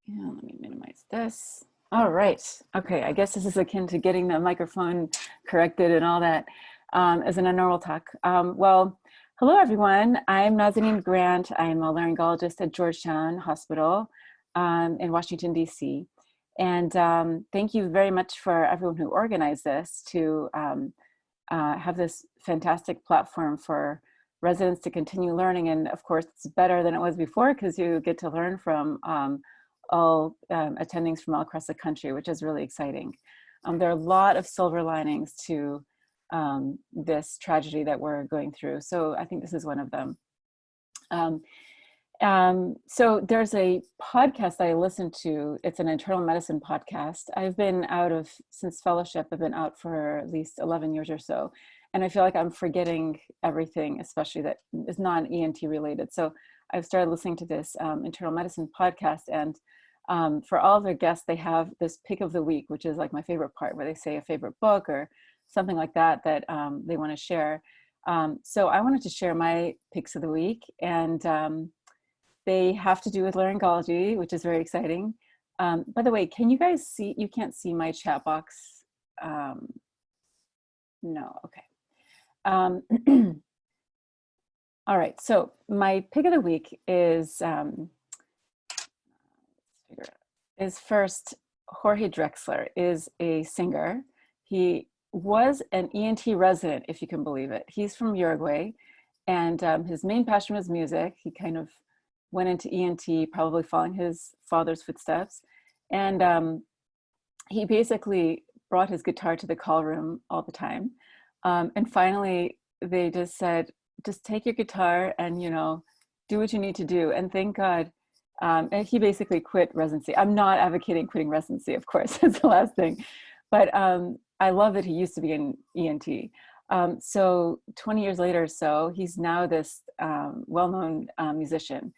Yeah, let me minimize this. All right. Okay, I guess this is akin to getting the microphone corrected and all that as an normal talk. Well, hello everyone. I'm Nazaneen Grant. I'm a laryngologist at Georgetown Hospital in Washington, D.C. And thank you very much for everyone who organized this to have this fantastic platform for residents to continue learning. And of course, it's better than it was before because you get to learn from all attendings from all across the country, which is really exciting. There are a lot of silver linings to this tragedy that we're going through. So I think this is one of them. So there's a podcast I listen to. It's an internal medicine podcast. I've been out since fellowship, I've been out for at least 11 years or so. And I feel like I'm forgetting everything, especially that is non-ENT related. So I've started listening to this internal medicine podcast, and for all of their guests, they have this pick of the week, which is like my favorite part, where they say a favorite book or something like that that they want to share. So I wanted to share my picks of the week, and they have to do with laryngology, which is very exciting. By the way, can you guys see? You can't see my chat box. No, okay. All right, so my pick of the week is first, Jorge Drexler is a singer. He was an ENT resident, if you can believe it. He's from Uruguay, and his main passion was music. He kind of went into ENT, probably following his father's footsteps. And he basically brought his guitar to the call room all the time. And finally, they just said, just take your guitar and, you know, do what you need to do. And thank God, and he basically quit residency. I'm not advocating quitting residency, of course, that's the last thing. But I love that he used to be an ENT. So 20 years later or so, he's now this well-known musician.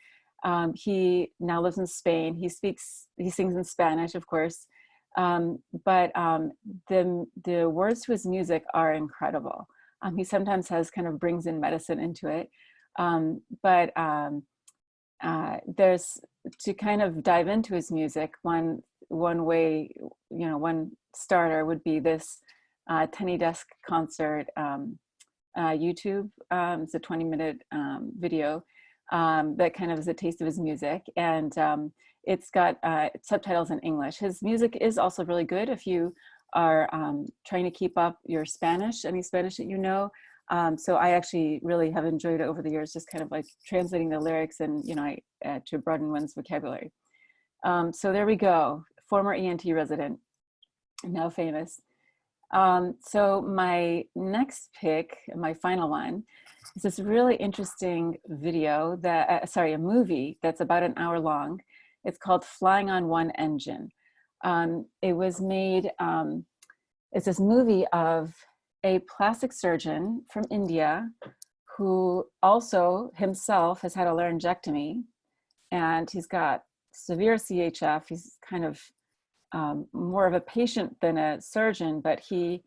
He now lives in Spain. He sings in Spanish, of course. But the words to his music are incredible. He sometimes brings in medicine into it. But there's, to kind of dive into his music, one way, you know, one starter would be this Tiny Desk concert YouTube. It's a 20-minute video that kind of is a taste of his music, and it's got subtitles in English. His music is also really good if you are trying to keep up your Spanish, any Spanish that you know. So I actually really have enjoyed it over the years, just kind of like translating the lyrics and, you know, to broaden one's vocabulary. So there we go, former ENT resident, now famous. So my next pick, my final one, is this really interesting video that, a movie that's about an hour long. It's called Flying on One Engine. It was made, it's this movie of a plastic surgeon from India who also himself has had a laryngectomy, and he's got severe CHF. He's kind of more of a patient than a surgeon, but he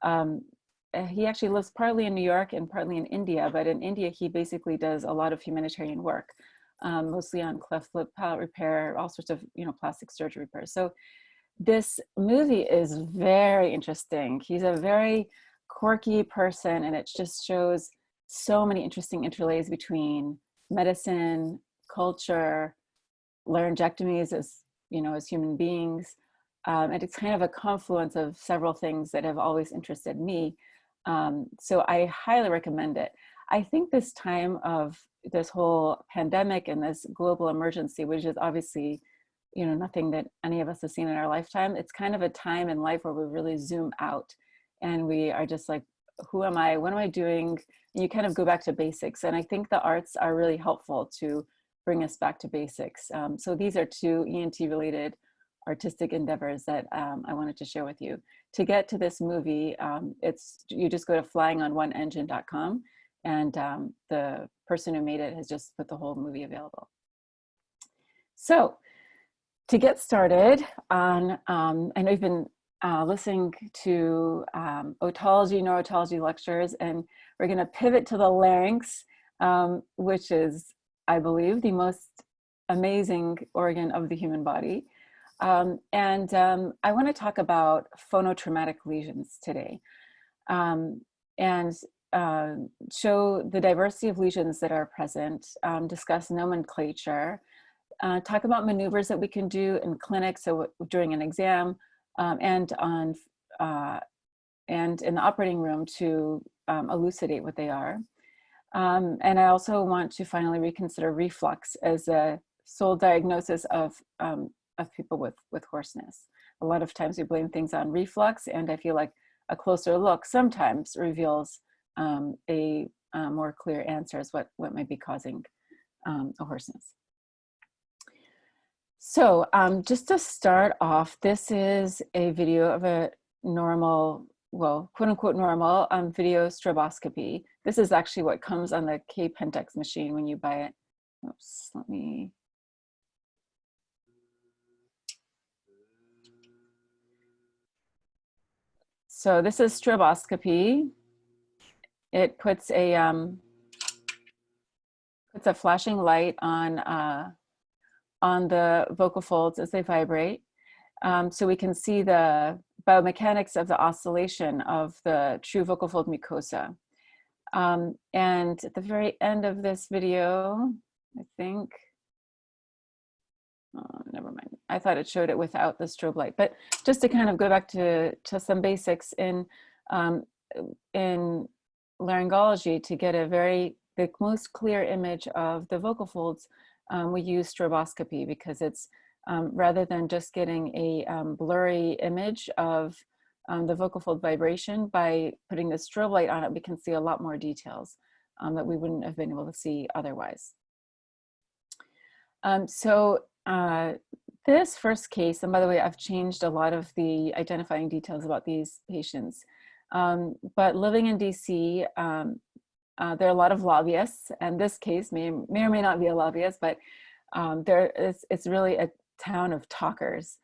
actually lives partly in New York and partly in India. But in India, he basically does a lot of humanitarian work, mostly on cleft lip palate repair, all sorts of, you know, plastic surgery repair. So this movie is very interesting. He's a very quirky person, and it just shows so many interesting interlays between medicine, culture, laryngectomies as, you know, as human beings. And it's kind of a confluence of several things that have always interested me. So I highly recommend it. I think this time of this whole pandemic and this global emergency, which is obviously, you know, nothing that any of us have seen in our lifetime, it's kind of a time in life where we really zoom out and we are just like, who am I? What am I doing? And you kind of go back to basics. And I think the arts are really helpful to bring us back to basics. So these are two ENT related artistic endeavors that I wanted to share with you. To get to this movie, you just go to flyingonOneEngine.com, and the person who made it has just put the whole movie available. So to get started on, I know you've been listening to otology, neurotology lectures, and we're going to pivot to the larynx, which is, I believe, the most amazing organ of the human body. I want to talk about phonotraumatic lesions today, and show the diversity of lesions that are present, discuss nomenclature, talk about maneuvers that we can do in clinic, so during an exam, and in the operating room to elucidate what they are. And I also want to finally reconsider reflux as a sole diagnosis of people with hoarseness. A lot of times we blame things on reflux, and I feel like a closer look sometimes reveals a more clear answer as what might be causing a hoarseness. So just to start off, this is a video of a normal, well, quote unquote normal video stroboscopy. This is actually what comes on the K-Pentex machine when you buy it. Oops, let me. So this is stroboscopy. It puts a flashing light on the vocal folds as they vibrate, so we can see the biomechanics of the oscillation of the true vocal fold mucosa. And at the very end of this video, I think, oh, never mind. I thought it showed it without the strobe light, but just to kind of go back to some basics in laryngology, to get the most clear image of the vocal folds, we use stroboscopy, because it's rather than just getting a blurry image of the vocal fold vibration, by putting the strobe light on it, we can see a lot more details that we wouldn't have been able to see otherwise. This first case, and by the way, I've changed a lot of the identifying details about these patients, but living in DC, there are a lot of lobbyists, and this case may or may not be a lobbyist, but it's really a town of talkers.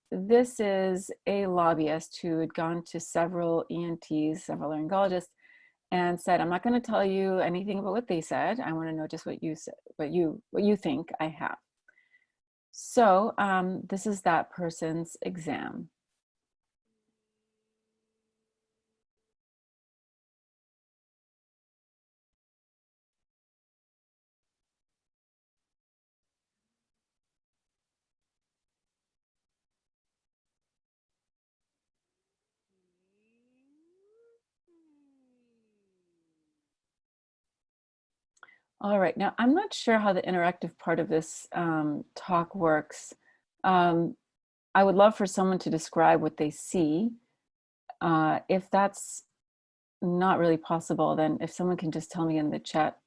This is a lobbyist who had gone to several ENTs, several laryngologists, and said, "I'm not going to tell you anything about what they said. I want to know just what you said, what you think I have." So this is that person's exam. All right, now I'm not sure how the interactive part of this talk works. I would love for someone to describe what they see. If that's not really possible, then if someone can just tell me in the chat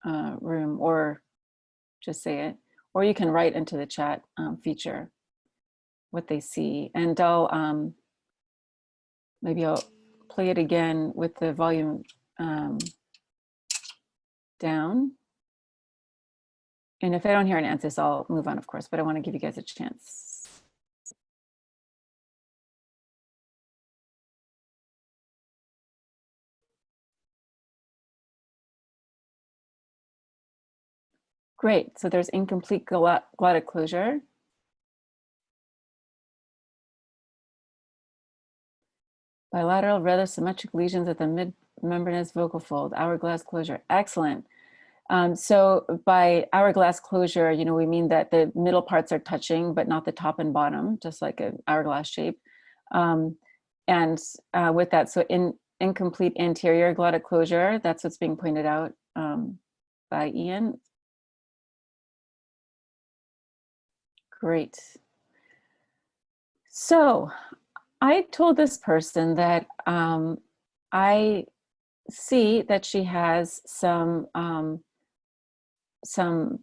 room, or just say it, or you can write into the chat feature what they see, and maybe I'll play it again with the volume down. And if I don't hear an answer, I'll move on, of course, but I want to give you guys a chance. Great, so there's incomplete glottic closure. Bilateral, rather symmetric lesions at the mid-membranous vocal fold, hourglass closure, excellent. So by hourglass closure, we mean that the middle parts are touching, but not the top and bottom, just like an hourglass shape. With that, so in incomplete anterior glottic closure, that's what's being pointed out by Ian. Great. So I told this person that I see that she has some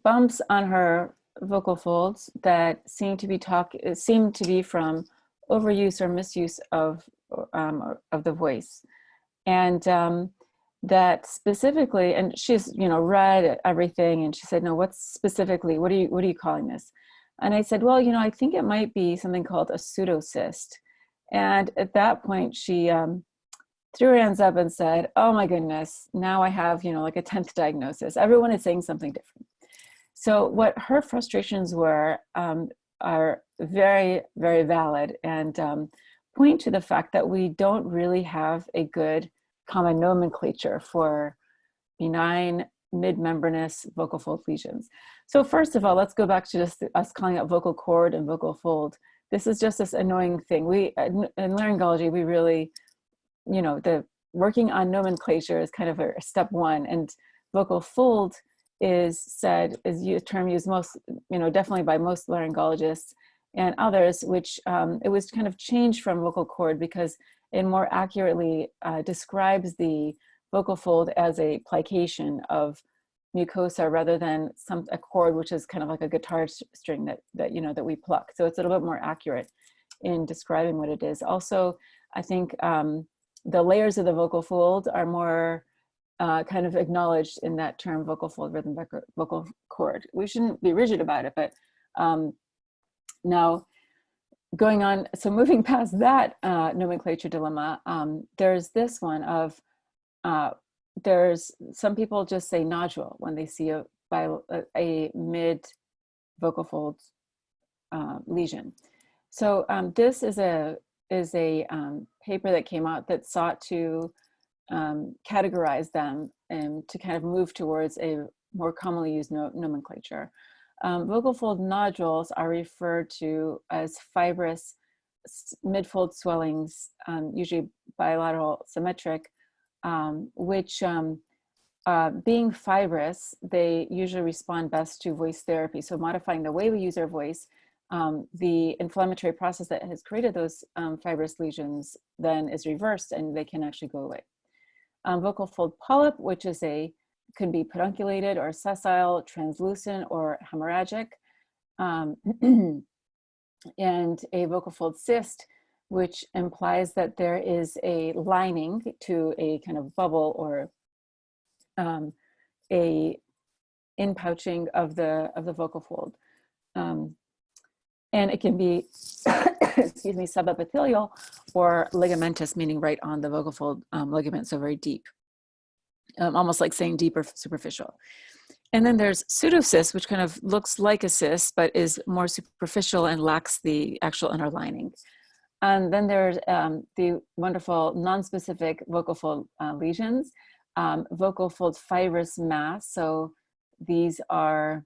bumps on her vocal folds that seem to be from overuse or misuse of the voice, and that specifically, and she's read everything, and she said, "No, what's specifically? What are you calling this?" And I said, "Well, I think it might be something called a pseudocyst." And at that point, she threw her hands up and said, oh my goodness, now I have, you know, like a 10th diagnosis. Everyone is saying something different. So what her frustrations were are very, very valid, and point to the fact that we don't really have a good common nomenclature for benign mid-membranous vocal fold lesions. So first of all, let's go back to just us calling it vocal cord and vocal fold. This is just this annoying thing. We, in laryngology, we really, you know, the working on nomenclature is kind of a step one, and vocal fold is a term used most, you know, definitely by most laryngologists and others, which it was kind of changed from vocal cord because it more accurately describes the vocal fold as a plication of mucosa rather than a cord, which is kind of like a guitar string that you know, that we pluck. So it's a little bit more accurate in describing what it is. Also, I think the layers of the vocal fold are more kind of acknowledged in that term, vocal fold, rhythm, vocal cord. We shouldn't be rigid about it, but now going on, so moving past that nomenclature dilemma, there's this one of, there's some people just say nodule when they see a mid vocal fold lesion. So this is a paper that came out that sought to categorize them and to kind of move towards a more commonly used nomenclature. Vocal fold nodules are referred to as fibrous midfold swellings, usually bilateral symmetric, which being fibrous, they usually respond best to voice therapy. So modifying the way we use our voice, the inflammatory process that has created those fibrous lesions then is reversed and they can actually go away. Vocal fold polyp, which is could be pedunculated or sessile, translucent or hemorrhagic, and a vocal fold cyst, which implies that there is a lining to a kind of bubble or a inpouching of the vocal fold. And it can be, excuse me, subepithelial or ligamentous, meaning right on the vocal fold ligament, so very deep. Almost like saying deep or superficial. And then there's pseudocyst, which kind of looks like a cyst, but is more superficial and lacks the actual inner lining. And then there's the wonderful non-specific vocal fold lesions, vocal fold fibrous mass. So these can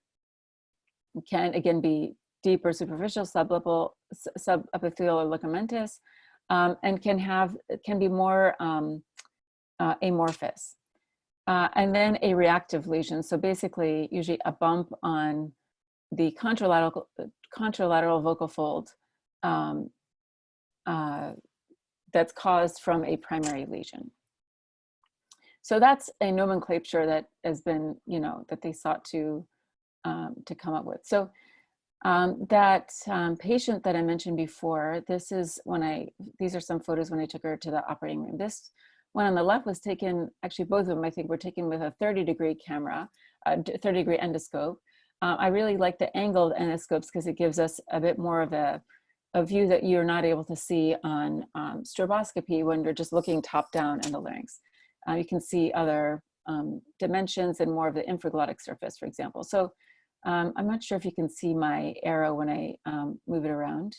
again be deep or superficial, subepithelial or ligamentous, and can be more amorphous. And then a reactive lesion. So basically, usually a bump on the contralateral vocal fold that's caused from a primary lesion. So that's a nomenclature that has been, you know, that they sought to come up with. So that patient that I mentioned before, these are some photos when I took her to the operating room. This one on the left was taken, actually both of them I think were taken with a 30-degree camera, 30-degree endoscope. I really like the angled endoscopes because it gives us a bit more of a view that you're not able to see on stroboscopy when you're just looking top down in the larynx. You can see other dimensions and more of the infraglottic surface, for example. So I'm not sure if you can see my arrow when I move it around.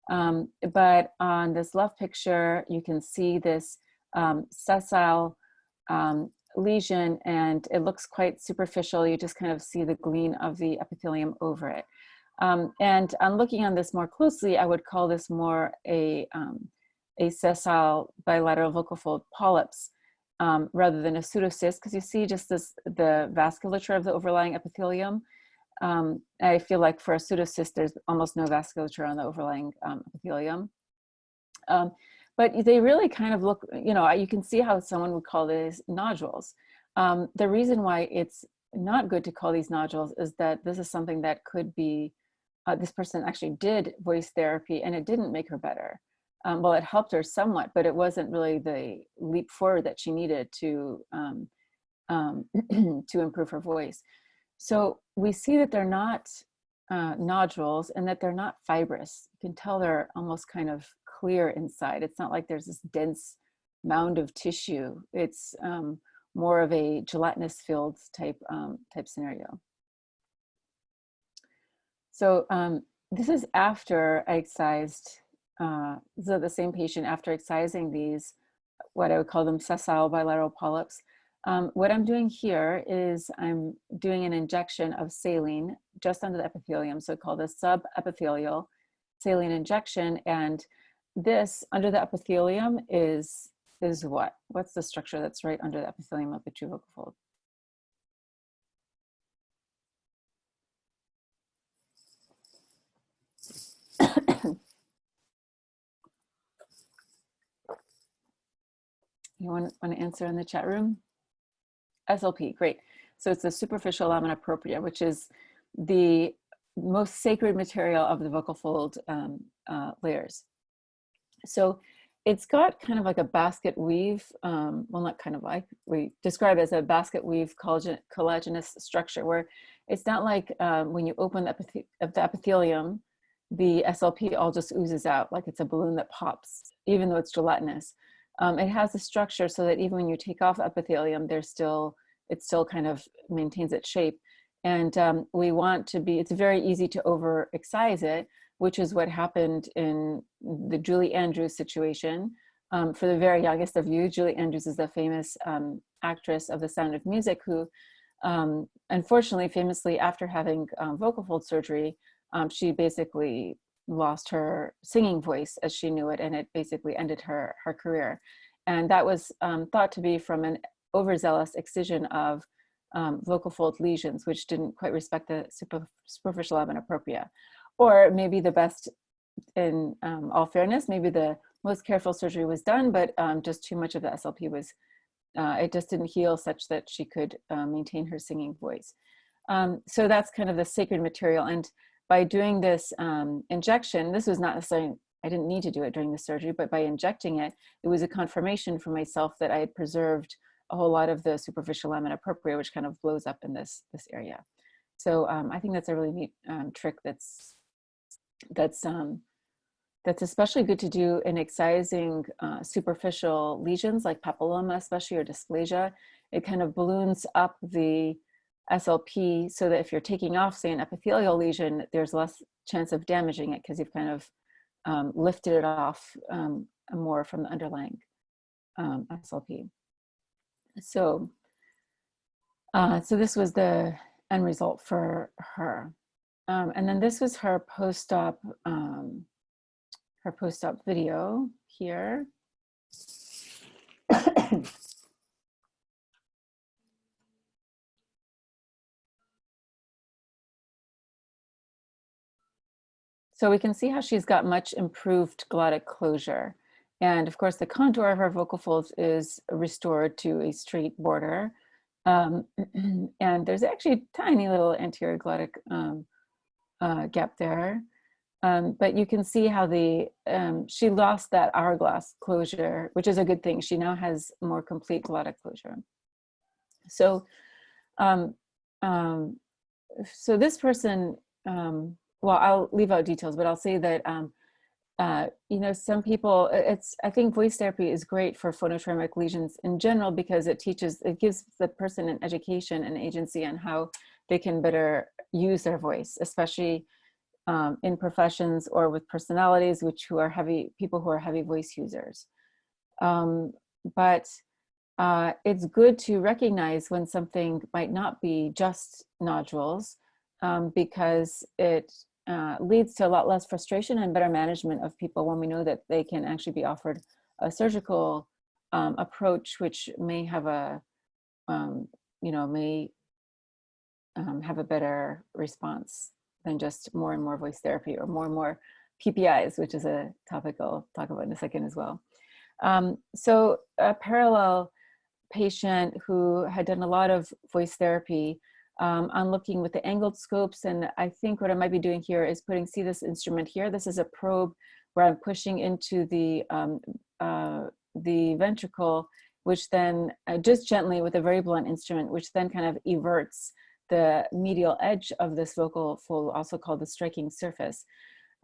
But on this left picture, you can see this sessile lesion, and it looks quite superficial. You just kind of see the gleam of the epithelium over it. And on looking on this more closely, I would call this more a sessile bilateral vocal fold polyps rather than a pseudocyst, because you see just the vasculature of the overlying epithelium. I feel like for a pseudocyst, there's almost no vasculature on the overlying epithelium. But they really kind of look, you know, you can see how someone would call these nodules. The reason why it's not good to call these nodules is that this is something that could be, this person actually did voice therapy and it didn't make her better. Well, it helped her somewhat, but it wasn't really the leap forward that she needed to improve her voice. So we see that they're not nodules and that they're not fibrous. You can tell they're almost kind of clear inside. It's not like there's this dense mound of tissue. It's more of a gelatinous filled type scenario. So this is after I excised, so the same patient after excising these, what I would call them sessile bilateral polyps. What I'm doing here is I'm doing an injection of saline just under the epithelium, so called a subepithelial saline injection. And this under the epithelium is what? What's the structure that's right under the epithelium of the true vocal fold? You want to answer in the chat room? SLP, great. So it's the superficial lamina propria, which is the most sacred material of the vocal fold layers. So it's got kind of like a basket weave, well, not kind of like, we describe it as a basket weave collagenous structure, where it's not like when you open the epithelium, the SLP all just oozes out like it's a balloon that pops, even though it's gelatinous. It has a structure so that even when you take off epithelium, it still kind of maintains its shape. And we want to be, it's very easy to over excise it, which is what happened in the Julie Andrews situation. For the very youngest of you, Julie Andrews is the famous actress of The Sound of Music, who unfortunately, famously, after having vocal fold surgery, she basically lost her singing voice as she knew it, and it basically ended her career. And that was thought to be from an overzealous excision of vocal fold lesions, which didn't quite respect the superficial lamina propria. Or maybe the best, in all fairness, maybe the most careful surgery was done, but just too much of the SLP was, it just didn't heal such that she could maintain her singing voice. So that's kind of the sacred material. And by doing this injection, this was not necessarily, I didn't need to do it during the surgery, but by injecting it, it was a confirmation for myself that I had preserved a whole lot of the superficial lamina propria, which kind of blows up in this area. So I think that's a really neat trick that's especially good to do in excising superficial lesions like papilloma, especially, or dysplasia. It kind of balloons up the SLP so that if you're taking off, say, an epithelial lesion, there's less chance of damaging it because you've kind of lifted it off more from the underlying SLP. So, so this was the end result for her. And then this was her post-op video here. So we can see how she's got much improved glottic closure. And of course, the contour of her vocal folds is restored to a straight border. And there's actually a tiny little anterior glottic gap there. But you can see how she lost that hourglass closure, which is a good thing. She now has more complete glottic closure. So, so this person, well, I'll leave out details, but I'll say that, you know, some people, I think voice therapy is great for phonotraumatic lesions in general because it gives the person an education and agency on how they can better use their voice, especially in professions or with personalities people who are heavy voice users. But it's good to recognize when something might not be just nodules, because it leads to a lot less frustration and better management of people when we know that they can actually be offered a surgical approach, which may have have a better response than just more and more voice therapy or more PPIs, which is a topic I'll talk about in a second as well. So a parallel patient who had done a lot of voice therapy, I'm looking with the angled scopes, and I think what I might be doing here is see this instrument here. This is a probe where I'm pushing into the ventricle, which then just gently with a very blunt instrument, which then kind of everts the medial edge of this vocal fold, also called the striking surface.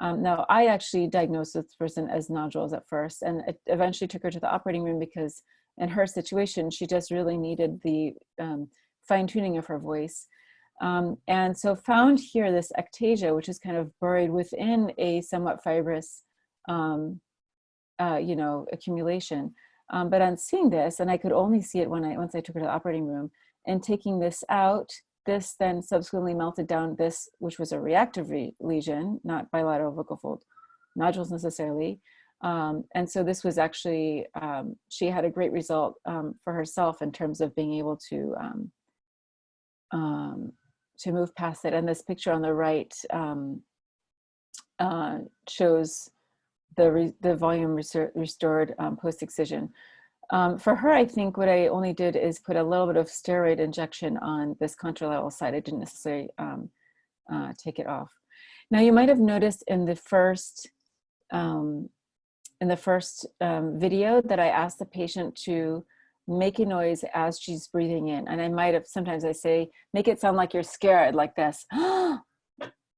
Now, I actually diagnosed this person as nodules at first, and it eventually took her to the operating room because in her situation, she just really needed the fine tuning of her voice. And so found here this ectasia, which is kind of buried within a somewhat fibrous, accumulation. But on seeing this, and I could only see it once I took her to the operating room, and taking this out, this then subsequently melted down this, which was a reactive lesion, not bilateral vocal fold nodules necessarily. And so this was actually, she had a great result for herself in terms of being able to move past it. And this picture on the right shows the volume restored post-excision. For her, I think what I only did is put a little bit of steroid injection on this contralateral side. I didn't necessarily take it off. Now, you might have noticed in the first video that I asked the patient to make a noise as she's breathing in. And I might have, sometimes I say, make it sound like you're scared, like this.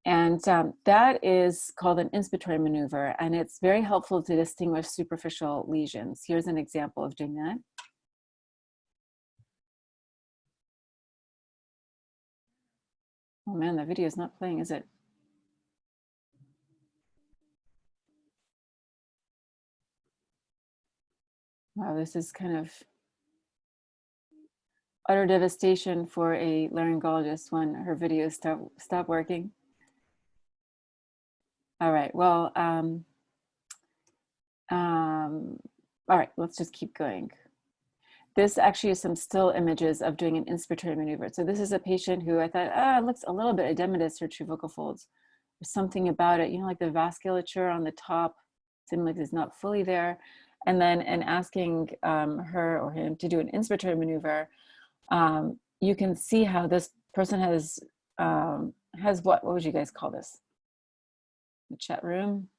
And that is called an inspiratory maneuver, and it's very helpful to distinguish superficial lesions. Here's an example of doing that. Oh man, the video is not playing, is it? Wow, this is kind of utter devastation for a laryngologist when her videos stop working. All right, well, all right, let's just keep going. This actually is some still images of doing an inspiratory maneuver. So this is a patient who I thought, it looks a little bit edematous, her true vocal folds. There's something about it, like the vasculature on the top seemed like it's not fully there. And then in asking her or him to do an inspiratory maneuver, you can see how this person has what would you guys call this? The chat room.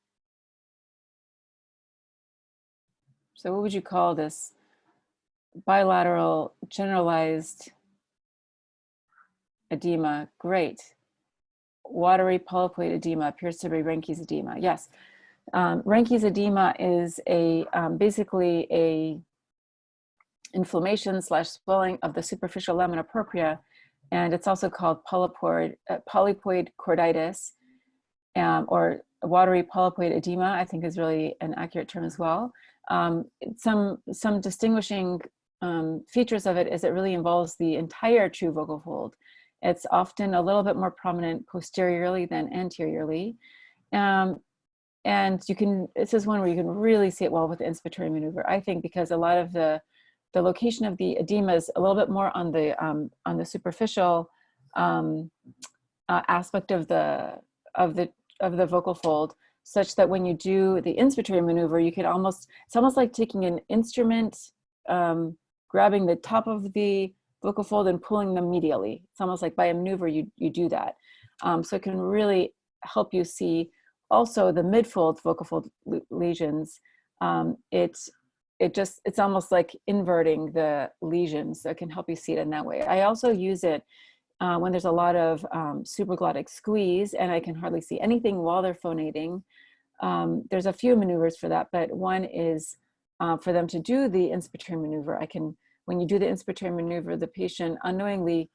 So what would you call this? Bilateral generalized edema. Great. Watery polypoid edema appears to be Reinke's edema. Yes. Reinke's edema is basically a inflammation / swelling of the superficial lamina propria, and it's also called polypoid chorditis, or watery polypoid edema, I think is really an accurate term as well. Some distinguishing features of it is it really involves the entire true vocal fold. It's often a little bit more prominent posteriorly than anteriorly. And this is one where you can really see it well with the inspiratory maneuver, I think, because a lot of the location of the edema is a little bit more on the superficial aspect of the vocal fold, such that when you do the inspiratory maneuver, you can it's almost like taking an instrument, grabbing the top of the vocal fold and pulling them medially. It's almost like by a maneuver you do that. So it can really help you see also the midfold vocal fold lesions. It's almost like inverting the lesions, so it can help you see it in that way. I also use it when there's a lot of supraglottic squeeze and I can hardly see anything while they're phonating. There's a few maneuvers for that, but one is for them to do the inspiratory maneuver. When you do the inspiratory maneuver, the patient unknowingly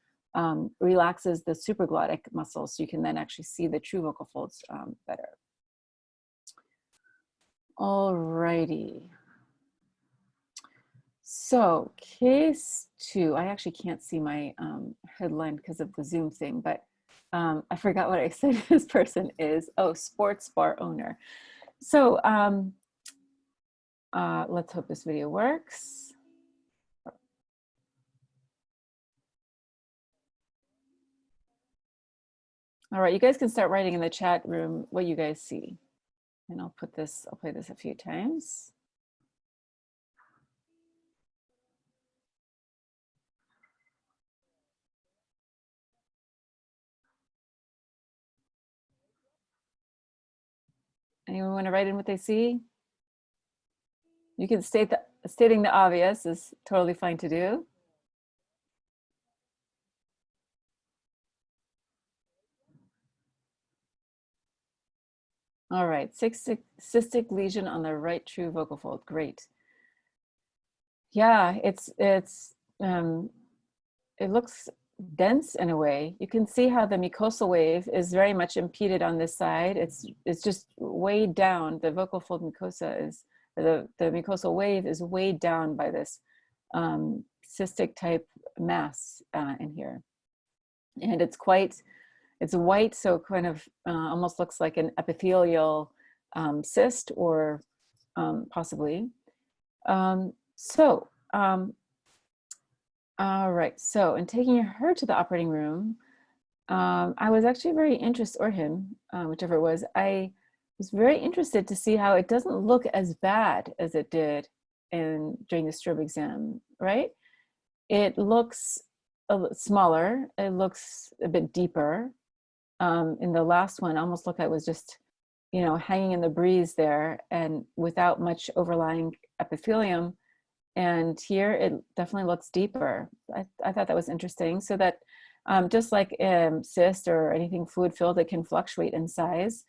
relaxes the supraglottic muscles, so you can then actually see the true vocal folds better. All righty. So case 2, I actually can't see my headline because of the Zoom thing, but I forgot what I said this person is. Oh, sports bar owner. So let's hope this video works. All right, you guys can start writing in the chat room what you guys see. And I'll play this a few times. Anyone want to write in what they see? You can stating the obvious is totally fine to do. All right, cystic lesion on the right true vocal fold. Great. Yeah, it looks dense in a way. You can see how the mucosal wave is very much impeded on this side. It's just weighed down. The vocal fold mucosa is, the mucosal wave is weighed down by this cystic type mass in here. And it's white, so kind of almost looks like an epithelial cyst, or possibly. All right, so in taking her to the operating room, I was actually very interested, or him, whichever it was, I was very interested to see how it doesn't look as bad as it did during the strobe exam, right? It looks a little smaller, it looks a bit deeper. In the last one, almost looked like it was just, hanging in the breeze there and without much overlying epithelium. And here it definitely looks deeper. I thought that was interesting. So that just like cyst or anything fluid filled, it can fluctuate in size.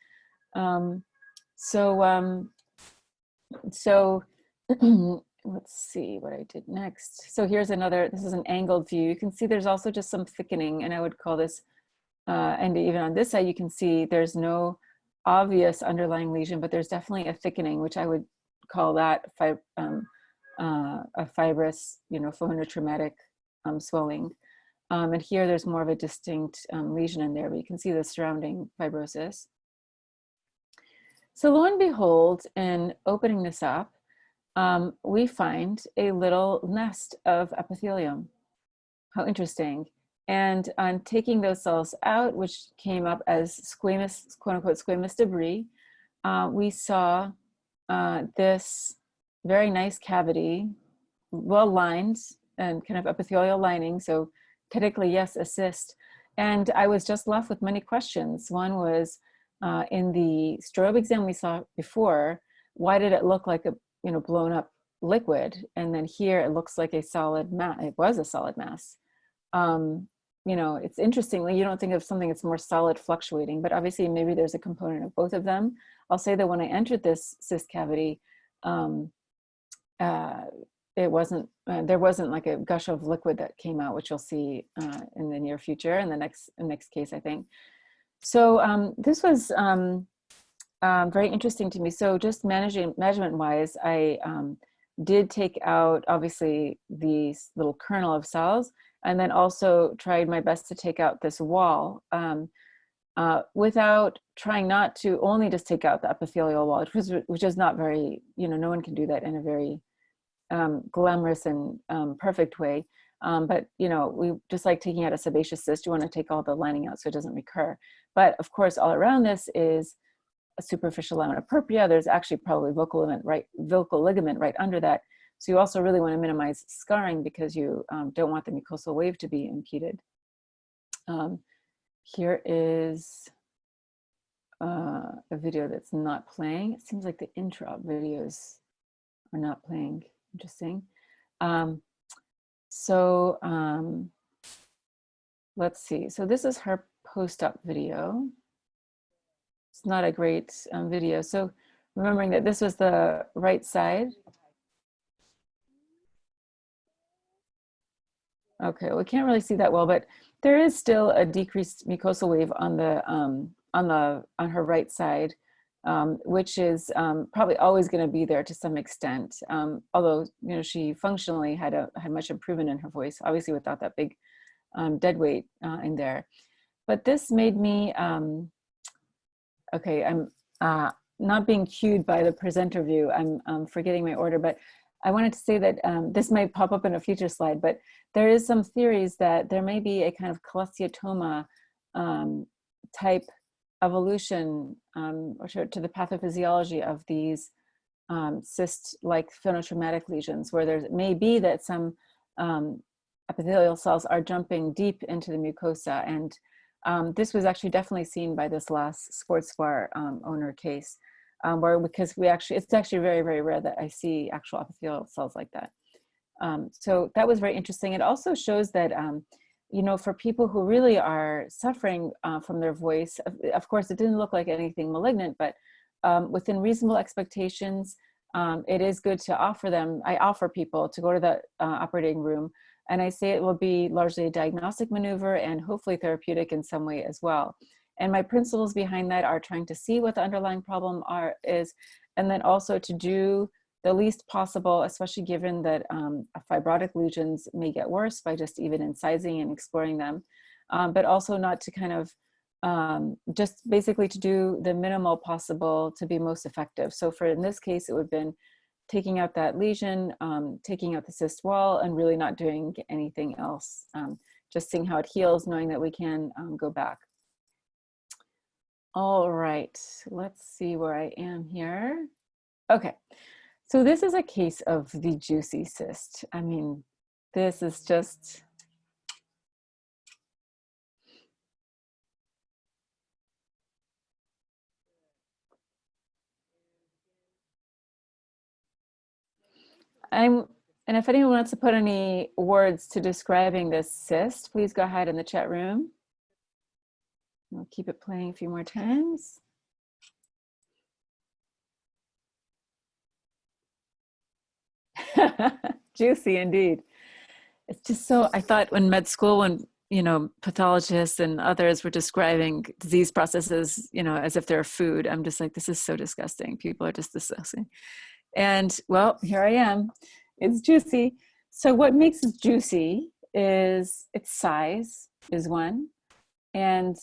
So let's see what I did next. So here's this is an angled view. You can see there's also just some thickening, and I would call this, and even on this side, you can see there's no obvious underlying lesion, but there's definitely a thickening, which I would call that a fibrous, phonotraumatic swelling. And here there's more of a distinct lesion in there, but you can see the surrounding fibrosis. So lo and behold, in opening this up, we find a little nest of epithelium. How interesting. And on taking those cells out, which came up as squamous, quote unquote, squamous debris, we saw this very nice cavity, well lined and kind of epithelial lining. So technically, yes, a cyst. And I was just left with many questions. One was, in the strobe exam we saw before, why did it look like a blown up liquid? And then here it looks like a solid mass. It was a solid mass. It's interestingly, you don't think of something that's more solid fluctuating, but obviously maybe there's a component of both of them. I'll say that when I entered this cyst cavity, there wasn't like a gush of liquid that came out, which you'll see in the near future, in the next case, I think. So this was very interesting to me. So just measurement wise, I did take out obviously the little kernel of cells, and then also tried my best to take out this wall without trying not to only just take out the epithelial wall, which is not very, no one can do that in a very glamorous and perfect way. But we just like taking out a sebaceous cyst, you want to take all the lining out so it doesn't recur. But of course, all around this is a superficial lamina propria. There's actually probably vocal ligament right under that. So you also really want to minimize scarring because you don't want the mucosal wave to be impeded. Here is a video that's not playing. It seems like the intra-op videos are not playing. Interesting. Let's see. So this is her post-op video. It's not a great video. So remembering that this was the right side. Okay, well, we can't really see that well, but there is still a decreased mucosal wave on her right side, which is probably always going to be there to some extent. Although she functionally had much improvement in her voice, obviously without that big dead weight in there. But this made me okay. I'm not being cued by the presenter view. I'm forgetting my order, but I wanted to say that this might pop up in a future slide, but there is some theories that there may be a kind of cholesteatoma type evolution or to the pathophysiology of these cyst-like phonotraumatic lesions, where there may be that some epithelial cells are jumping deep into the mucosa. And this was actually definitely seen by this last sports bar owner case, because it's actually very, very rare that I see actual epithelial cells like that. So that was very interesting. It also shows that, for people who really are suffering from their voice, of course, it didn't look like anything malignant, but within reasonable expectations, it is good to offer them, I offer people to go to the operating room, and I say it will be largely a diagnostic maneuver and hopefully therapeutic in some way as well. And my principles behind that are trying to see what the underlying problem is, and then also to do the least possible, especially given that fibrotic lesions may get worse by just even incising and exploring them, but also not to kind of just basically to do the minimal possible to be most effective. So for in this case, it would have been taking out that lesion, taking out the cyst wall, and really not doing anything else. Just seeing how it heals, knowing that we can go back. All right, let's see where I am here. Okay, so this is a case of the juicy cyst. I mean, this is just, and if anyone wants to put any words to describing this cyst, please go ahead in the chat room. We'll keep it playing a few more times. Juicy indeed. It's just so, I thought when med school, when, you know, pathologists and others were describing disease processes, you know, as if they're food, I'm just like, this is so disgusting. People are just disgusting. And well, here I am. It's juicy. So what makes it juicy is its size is one. And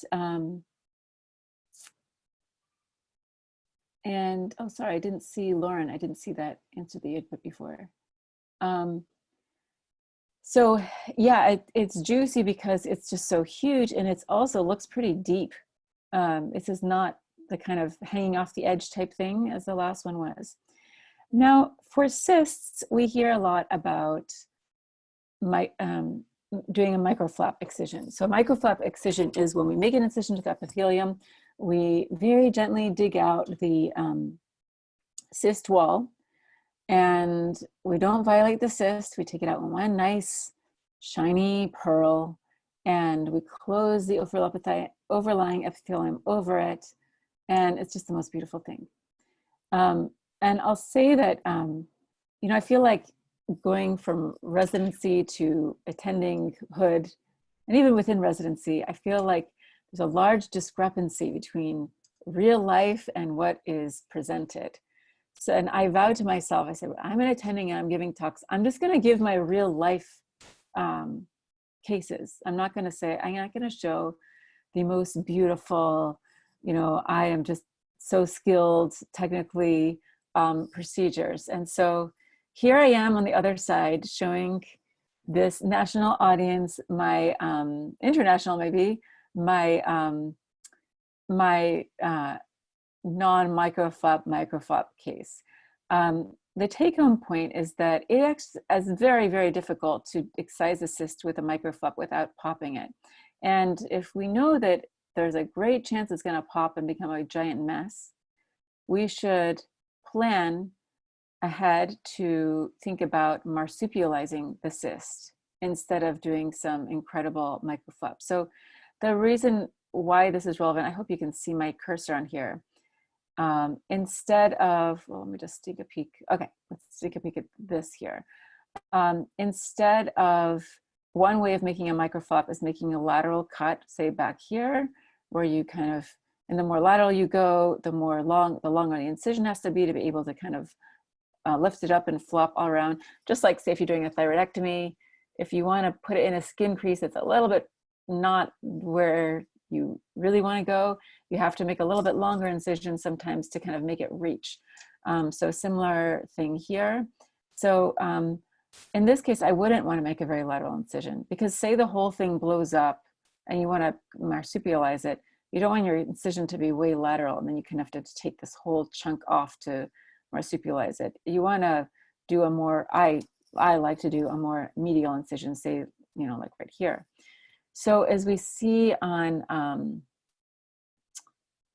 oh, sorry, I didn't see Lauren. I didn't see that answer that you had put before. So yeah, it's juicy because it's just so huge, and it's also looks pretty deep. This is not the kind of hanging off the edge type thing as the last one was. Now, for cysts, we hear a lot about doing a microflap excision. So a microflap excision is when we make an incision to the epithelium, we very gently dig out the cyst wall, and we don't violate the cyst. We take it out in one nice shiny pearl, and we close the overlying epithelium over it, and it's just the most beautiful thing. And I'll say that, you know, I feel like going from residency to attending hood, and even within residency, I feel like there's a large discrepancy between real life and what is presented. So, and I vowed to myself, I said, I'm an attending and I'm giving talks. I'm just going to give my real life cases. I'm not going to show the most beautiful, you know, I am just so skilled technically procedures. And so here I am on the other side showing this national audience, my international maybe, my non-microflap case. The take-home point is that it acts as very, very difficult to excise a cyst with a microflap without popping it. And if we know that there's a great chance it's going to pop and become a giant mess, we should plan ahead to think about marsupializing the cyst instead of doing some incredible microflap. So the reason why this is relevant, I hope you can see my cursor on here. Instead of, well, let me just take a peek. Okay, let's take a peek at this here. Instead of, one way of making a microflap is making a lateral cut, say back here, where you kind of, and the more lateral you go, the longer the incision has to be able to kind of lift it up and flop all around. Just like, say, if you're doing a thyroidectomy, if you want to put it in a skin crease that's a little bit not where you really want to go, you have to make a little bit longer incision sometimes to kind of make it reach. So similar thing here. So in this case, I wouldn't want to make a very lateral incision, because say the whole thing blows up and you want to marsupialize it, you don't want your incision to be way lateral, and then you can have to take this whole chunk off to marsupialize it. You want to do a more, I like to do a more medial incision, say, you know, like right here. So as we see on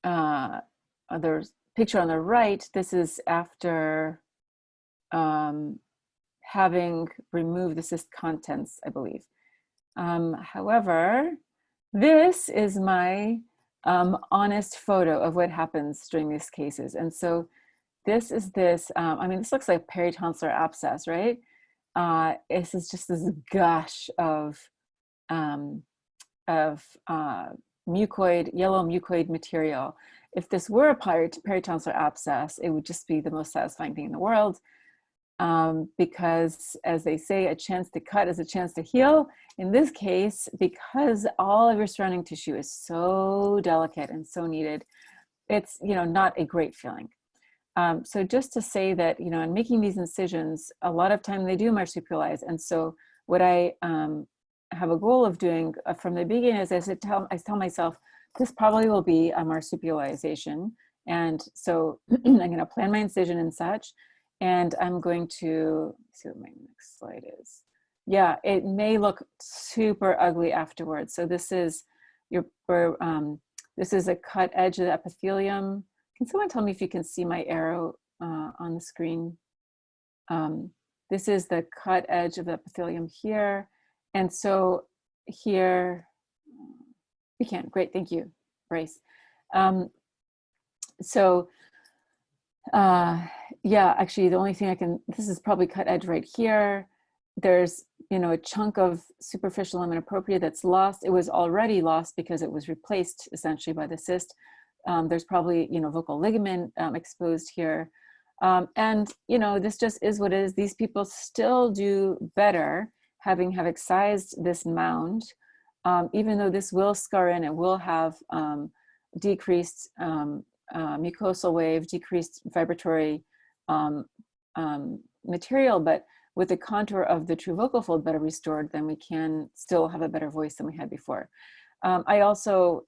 the picture on the right, this is after having removed the cyst contents, I believe. However, this is my honest photo of what happens during these cases. And so this is I mean, this looks like peritonsillar abscess, right? This is just this gush of mucoid, yellow mucoid material. If this were a peritonsillar abscess, it would just be the most satisfying thing in the world. Because, as they say, a chance to cut is a chance to heal. In this case, because all of your surrounding tissue is so delicate and so needed, it's, you know, not a great feeling. So just to say that, you know, in making these incisions, a lot of time they do marsupialize. And so what I have a goal of doing from the beginning is I tell myself, this probably will be a marsupialization. And so I'm going to plan my incision and such. And I'm going to see what my next slide is. Yeah, it may look super ugly afterwards. So this is this is a cut edge of the epithelium. Can someone tell me if you can see my arrow on the screen? This is the cut edge of the epithelium here. And so here, we can, great, thank you, Bryce. Yeah, actually the only thing this is probably cut edge right here. There's, you know, a chunk of superficial lamina propria that's lost. It was already lost because it was replaced essentially by the cyst. There's probably, you know, vocal ligament exposed here. And, you know, this just is what it is. These people still do better having excised this mound, even though this will scar in, it will have decreased mucosal wave, decreased vibratory material, but with the contour of the true vocal fold better restored, then we can still have a better voice than we had before. I also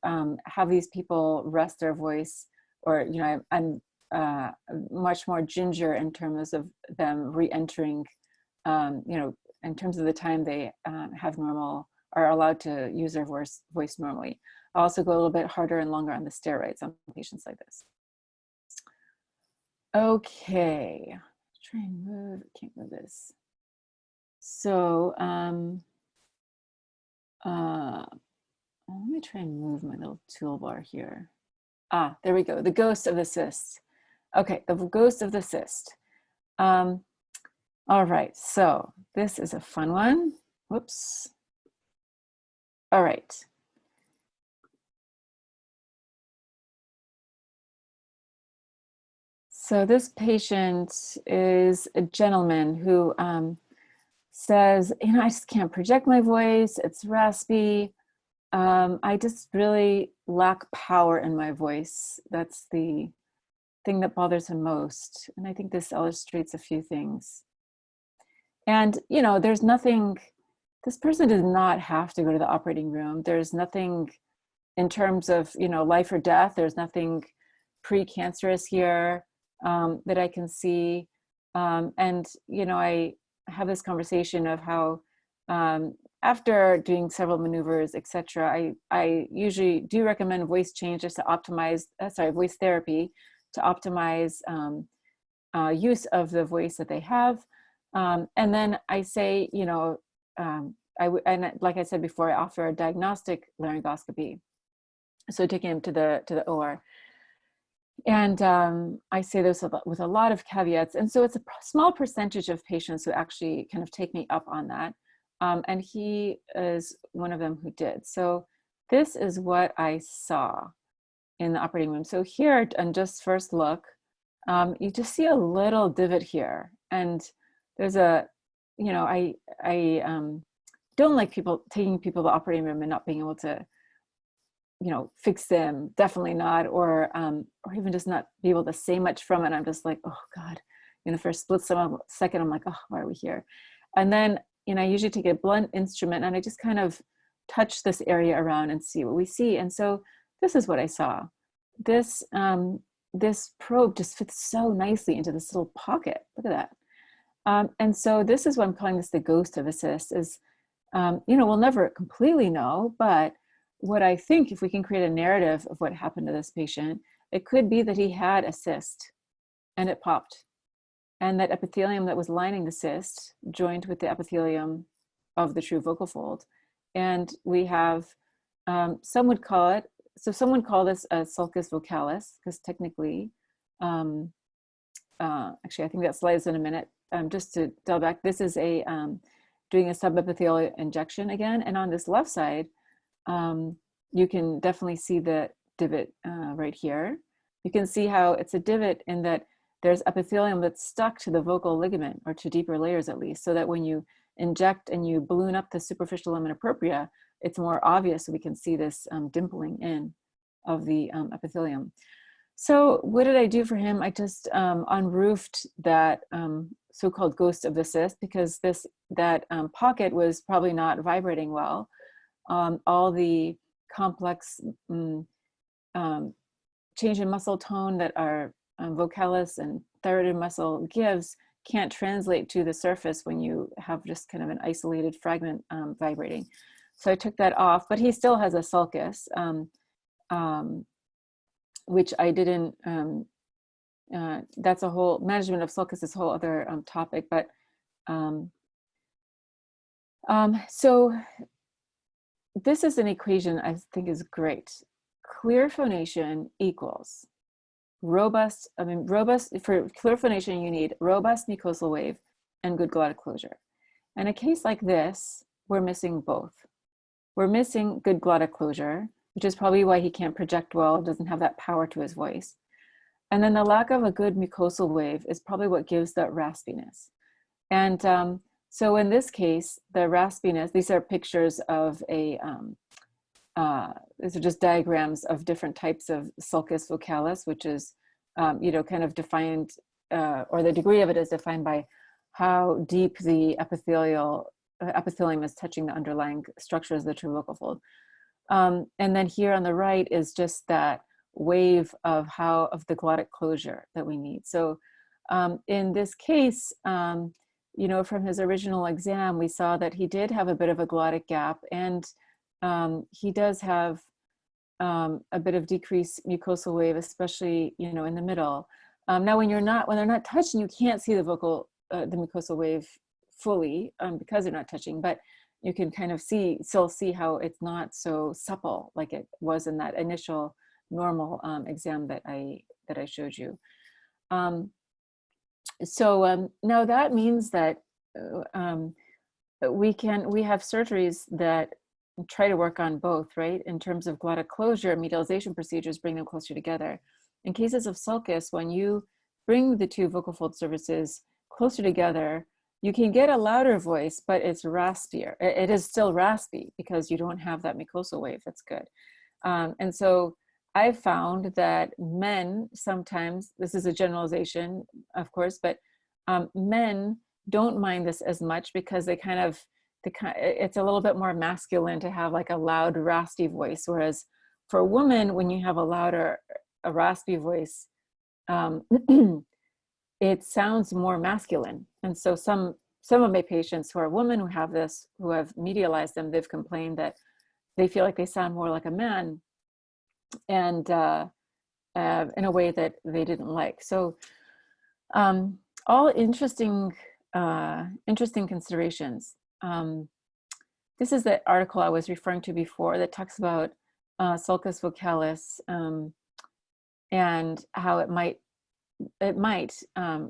have these people rest their voice, or, you know, I'm much more ginger in terms of them re-entering, you know, in terms of the time they are allowed to use their voice normally. I also go a little bit harder and longer on the steroids on patients like this. Okay, try and move, can't move this. So let me try and move my little toolbar here. Ah, there we go, the ghost of the cyst. Okay, the ghost of the cyst. All right, so this is a fun one. Whoops. All right. So this patient is a gentleman who says, you know, I just can't project my voice. It's raspy. I just really lack power in my voice. That's the thing that bothers him most. And I think this illustrates a few things. And, you know, there's nothing, this person does not have to go to the operating room. There's nothing in terms of, you know, life or death. There's nothing precancerous here that I can see. And, you know, I have this conversation of how after doing several maneuvers, etc., I usually do recommend voice changes to optimize, voice therapy to optimize use of the voice that they have. And then I say, you know, and like I said before, I offer a diagnostic laryngoscopy. So taking him to the OR. And I say this with a lot of caveats. And so it's a small percentage of patients who actually kind of take me up on that. And he is one of them who did. So this is what I saw in the operating room. So here, on just first look, you just see a little divot here. And there's a, you know, I don't like taking people to the operating room and not being able to, you know, fix them, definitely not, or even just not be able to say much from it. I'm just like, oh God, you know, for a split second, I'm like, oh, why are we here? And then, you know, I usually take a blunt instrument and I just kind of touch this area around and see what we see. And so this is what I saw. This, this probe just fits so nicely into this little pocket. Look at that. And so this is what I'm calling this the ghost of a cyst is, you know, we'll never completely know, but what I think, if we can create a narrative of what happened to this patient, it could be that he had a cyst and it popped. And that epithelium that was lining the cyst joined with the epithelium of the true vocal fold. And we have, some would call it so someone called this a sulcus vocalis, because technically, actually, I think that slide is in a minute. Just to delve back, this is a doing a subepithelial injection again, and on this left side, you can definitely see the divot right here. You can see how it's a divot in that there's epithelium that's stuck to the vocal ligament, or to deeper layers at least, so that when you inject and you balloon up the superficial lamina propria, it's more obvious, so we can see this dimpling in of the epithelium. So what did I do for him? I just unroofed that so-called ghost of the cyst, because that pocket was probably not vibrating well. All the complex change in muscle tone that our vocalist and thyroid muscle gives can't translate to the surface when you have just kind of an isolated fragment vibrating. So I took that off, but he still has a sulcus, which I didn't, that's a whole, management of sulcus is a whole other topic, but so this is an equation I think is great. Clear phonation equals robust, for clear phonation, you need robust mucosal wave and good glottic closure. In a case like this, we're missing both. We're missing good glottic closure, which is probably why he can't project well, doesn't have that power to his voice. And then the lack of a good mucosal wave is probably what gives that raspiness. And so in this case, the raspiness, these are pictures of a, these are just diagrams of different types of sulcus vocalis, which is, kind of defined, or the degree of it is defined by how deep the epithelium is touching the underlying structures of the true vocal fold. And then here on the right is just that wave of the glottic closure that we need. So in this case, from his original exam, we saw that he did have a bit of a glottic gap, and he does have a bit of decreased mucosal wave, especially, in the middle. Now, when they're not touching, you can't see the mucosal wave fully because they're not touching, but you can kind of still see how it's not so supple like it was in that initial normal exam that I showed you. So now that means that we have surgeries that try to work on both, right? In terms of glottic closure, medialization procedures bring them closer together. In cases of sulcus, when you bring the two vocal fold surfaces closer together, you can get a louder voice, but it's raspier. It is still raspy because you don't have that mucosal wave. That's good. And so I've found that men sometimes, this is a generalization, of course, but men don't mind this as much because it's a little bit more masculine to have like a loud, raspy voice. Whereas for a woman, when you have a raspy voice, it sounds more masculine. And so some of my patients who are women who have this, who have medialized them, they've complained that they feel like they sound more like a man, and in a way that they didn't like. So all interesting considerations. This is the article I was referring to before that talks about sulcus vocalis and how it might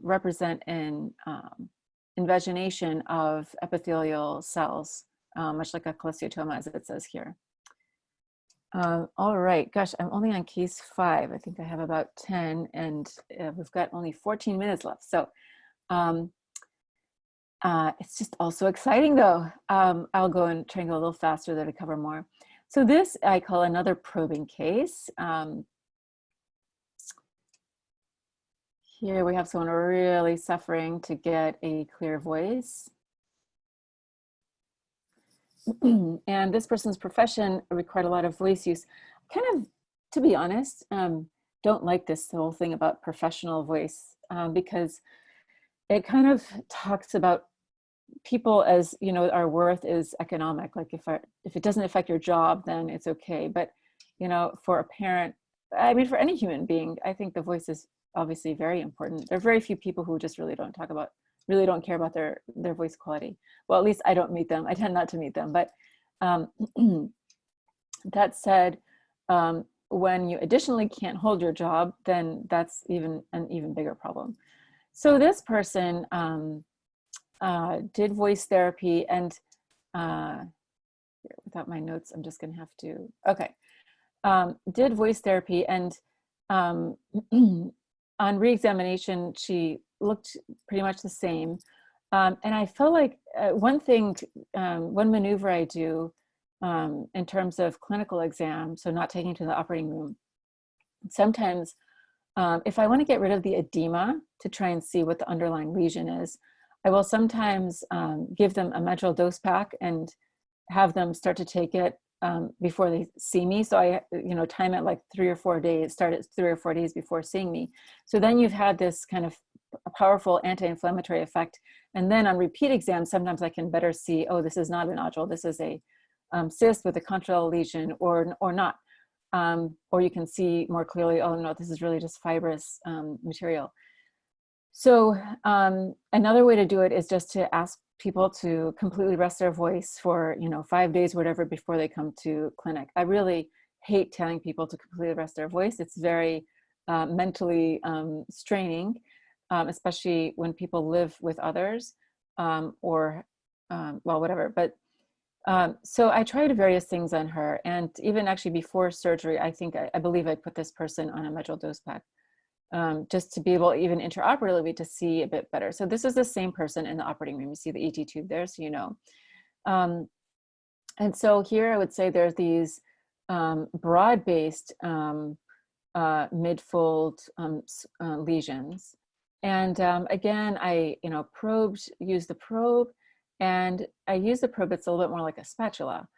represent an invagination of epithelial cells, much like a cholesteatoma, as it says here. All right, gosh, I'm only on case 5. I think I have about 10, and we've got only 14 minutes left. So it's just also exciting though. I'll go and try and go a little faster there to cover more. So this I call another probing case. Here we have someone really suffering to get a clear voice. And this person's profession required a lot of voice use. Kind of, to be honest, don't like this whole thing about professional voice because it kind of talks about people as, our worth is economic. Like if it doesn't affect your job, then it's okay. But, for a parent, for any human being, I think the voice is obviously very important. There are very few people who just really don't care about their voice quality. Well, at least I don't meet them. I tend not to meet them. But that said, when you additionally can't hold your job, then that's an even bigger problem. So this person did voice therapy, and without my notes, I'm just gonna have to, okay. Did voice therapy, and on re-examination, she looked pretty much the same. And I felt like one maneuver I do in terms of clinical exam, so not taking to the operating room, sometimes if I want to get rid of the edema to try and see what the underlying lesion is, I will sometimes give them a medral dose pack and have them start to take it before they see me. So I, time it like 3 or 4 days, start it 3 or 4 days before seeing me. So then you've had this kind of a powerful anti-inflammatory effect. And then on repeat exams, sometimes I can better see, oh, this is not a nodule. This is a cyst with a contralateral lesion, or not. Or you can see more clearly, oh no, this is really just fibrous material. So another way to do it is just to ask people to completely rest their voice for 5 days, whatever, before they come to clinic. I really hate telling people to completely rest their voice. It's very mentally straining, especially when people live with others or well, whatever. But so I tried various things on her, and even actually before surgery, I believe I put this person on a medral dose pack. Just to be able, even intraoperatively, to see a bit better. So this is the same person in the operating room. You see the ET tube there, so you know. And so here I would say there's these broad-based midfold lesions. And again, I used the probe, and I used the probe that's a little bit more like a spatula.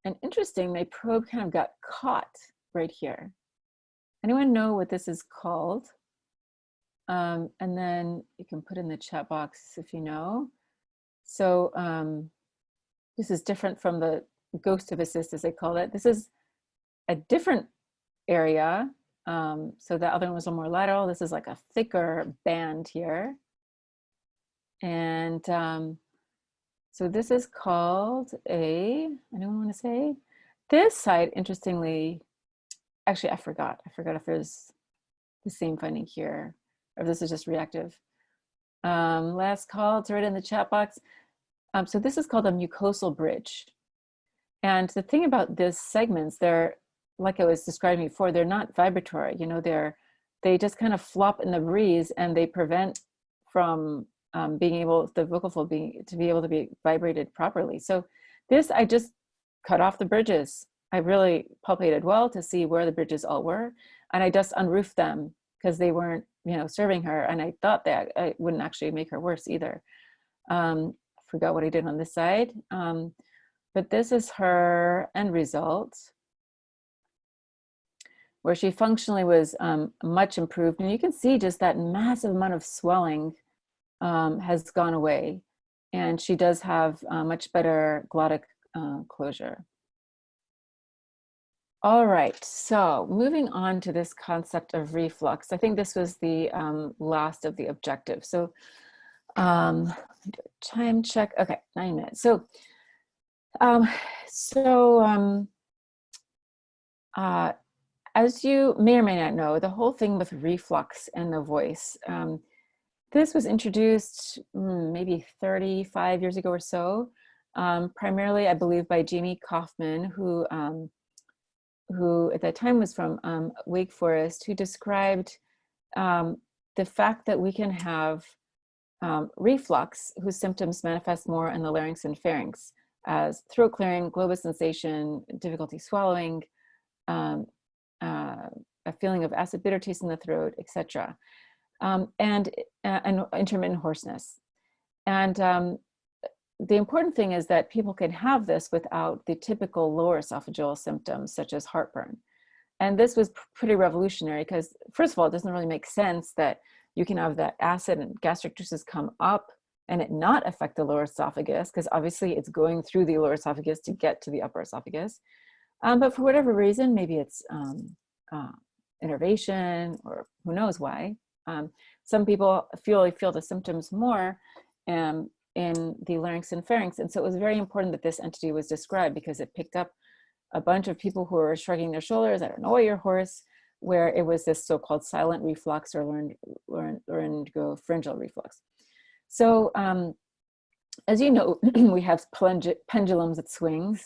And interesting, my probe kind of got caught right here. Anyone know what this is called? And then you can put in the chat box if you know. So this is different from the ghost of a cyst, as they call it. This is a different area. So the other one was a more lateral. This is like a thicker band here. And so this is called anyone want to say? This side, interestingly, actually, I forgot if there's the same finding here, or if this is just reactive. Last call to write in the chat box. So this is called a mucosal bridge. And the thing about these segments, they're, like I was describing before, they're not vibratory. They just kind of flop in the breeze, and they prevent from the vocal fold to be able to be vibrated properly. So this, I just cut off the bridges. I really palpated well to see where the bridges all were, and I just unroofed them because they weren't, serving her, and I thought that I wouldn't actually make her worse either. Forgot what I did on this side, but this is her end result, where she functionally was much improved, and you can see just that massive amount of swelling has gone away, and she does have much better glottic closure. All right, so moving on to this concept of reflux. I think this was the last of the objectives. So let me do a time check. Okay, 9 minutes. So, as you may or may not know, the whole thing with reflux and the voice, this was introduced maybe 35 years ago or so, primarily, I believe, by Jamie Kaufman, who at that time was from Wake Forest, who described the fact that we can have reflux whose symptoms manifest more in the larynx and pharynx as throat clearing, globus sensation, difficulty swallowing, a feeling of acid bitter taste in the throat, etc., and intermittent hoarseness. And the important thing is that people can have this without the typical lower esophageal symptoms, such as heartburn. And this was pretty revolutionary because, first of all, it doesn't really make sense that you can have that acid and gastric juices come up and it not affect the lower esophagus, because obviously it's going through the lower esophagus to get to the upper esophagus. But for whatever reason, maybe it's innervation, or who knows why. Some people feel the symptoms more in the larynx and pharynx. And so it was very important that this entity was described, because it picked up a bunch of people who were shrugging their shoulders, I don't know you're hoarse, where it was this so-called silent reflux or laryngopharyngeal reflux. So as you know, we have pendulums that swing.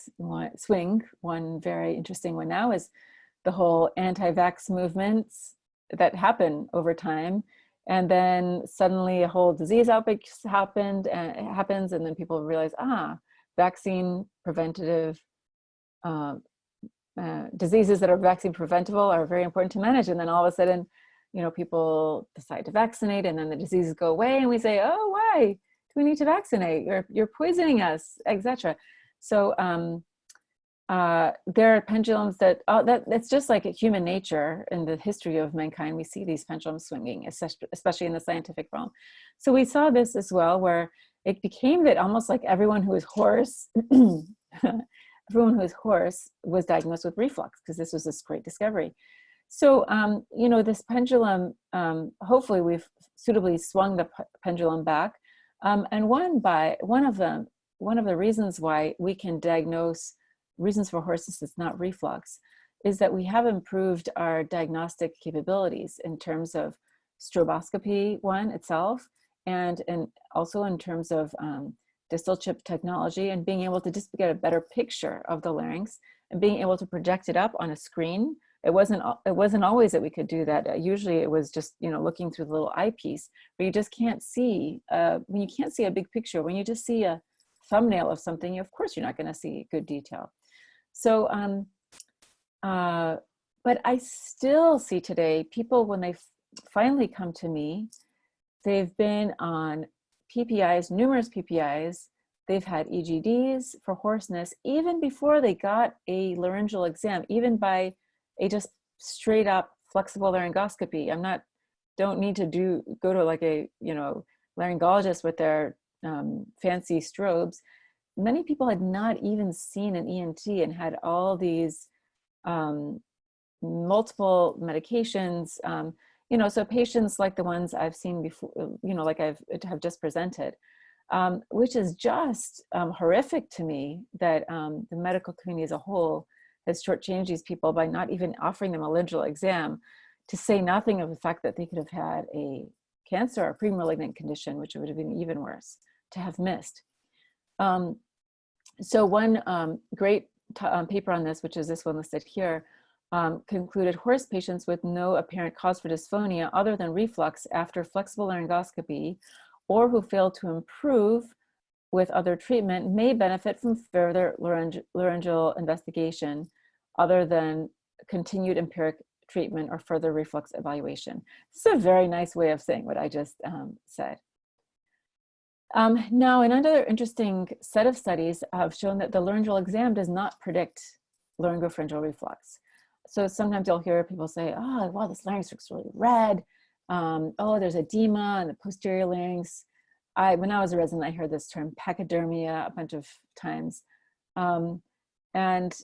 One very interesting one now is the whole anti-vax movements that happen over time. And then suddenly a whole disease outbreak happens, and then people realize, vaccine preventative diseases that are vaccine preventable are very important to manage. And then all of a sudden, people decide to vaccinate, and then the diseases go away, and we say, oh, why do we need to vaccinate? You're poisoning us, etc. So there are pendulums that's just like human nature. In the history of mankind, we see these pendulums swinging, especially in the scientific realm. So we saw this as well, where it became that almost like everyone who is hoarse, everyone who is hoarse was diagnosed with reflux, because this was this great discovery. So, this pendulum, hopefully we've suitably swung the pendulum back. And one of the reasons why we can diagnose reasons for hoarseness is not reflux is that we have improved our diagnostic capabilities in terms of stroboscopy, itself, and also in terms of distal chip technology, and being able to just get a better picture of the larynx and being able to project it up on a screen. It wasn't always that we could do that. Usually it was just, looking through the little eyepiece, but you just can't see, when you can't see a big picture, when you just see a thumbnail of something, of course you're not going to see good detail. So, but I still see today people, when they finally come to me, they've been on PPIs, numerous PPIs, they've had EGDs for hoarseness, even before they got a laryngeal exam, even by a just straight up flexible laryngoscopy. Don't need to go to like a, laryngologist with their fancy strobes. Many people had not even seen an ENT and had all these multiple medications, so patients like the ones I've seen before, like have just presented, which is just horrific to me that the medical community as a whole has shortchanged these people by not even offering them a laryngeal exam, to say nothing of the fact that they could have had a cancer or a pre-malignant condition, which would have been even worse to have missed. So one great paper on this, which is this one listed here, concluded hoarse patients with no apparent cause for dysphonia other than reflux after flexible laryngoscopy, or who failed to improve with other treatment, may benefit from further laryngeal investigation other than continued empiric treatment or further reflux evaluation. This is a very nice way of saying what I just said. Now, another interesting set of studies have shown that the laryngeal exam does not predict laryngopharyngeal reflux. So sometimes you'll hear people say, oh, wow, this larynx looks really red. Oh, there's edema in the posterior larynx. When I was a resident, I heard this term pachydermia a bunch of times. And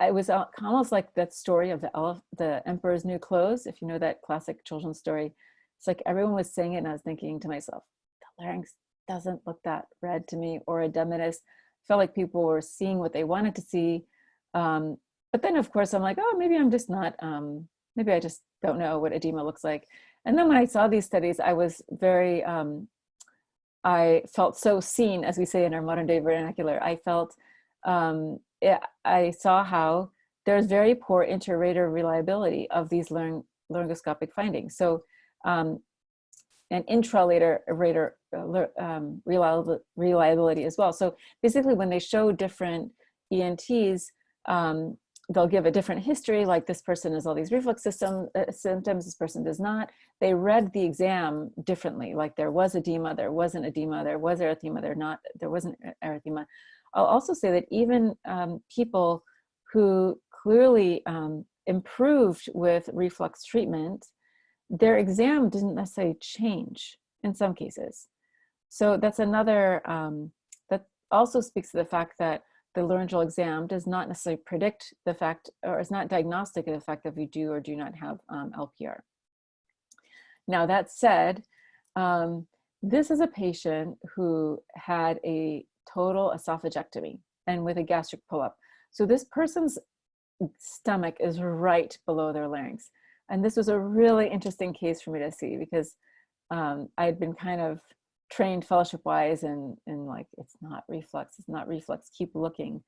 it was almost like that story of the Emperor's New Clothes, if you know that classic children's story. It's like everyone was saying it, and I was thinking to myself, the larynx doesn't look that red to me, or edematous. I felt like people were seeing what they wanted to see. But then, of course, I'm like, oh, maybe I'm just not, maybe I just don't know what edema looks like. And then when I saw these studies, I was very, I felt so seen, as we say in our modern day vernacular. I felt, I saw how there's very poor inter-rater reliability of these laryngoscopic findings. So, and intra-rater reliability as well. So basically, when they show different ENTs, they'll give a different history, like this person has all these reflux symptoms, this person does not. They read the exam differently, like there was edema, there wasn't edema, there was erythema, there wasn't erythema. I'll also say that even people who clearly improved with reflux treatment, their exam didn't necessarily change in some cases. So that's another, that also speaks to the fact that the laryngeal exam does not necessarily predict the fact, or is not diagnostic of the fact that we do or do not have LPR. Now that said, this is a patient who had a total esophagectomy and with a gastric pull-up. So this person's stomach is right below their larynx. And this was a really interesting case for me to see, because I had been kind of trained fellowship-wise in like, it's not reflux, keep looking.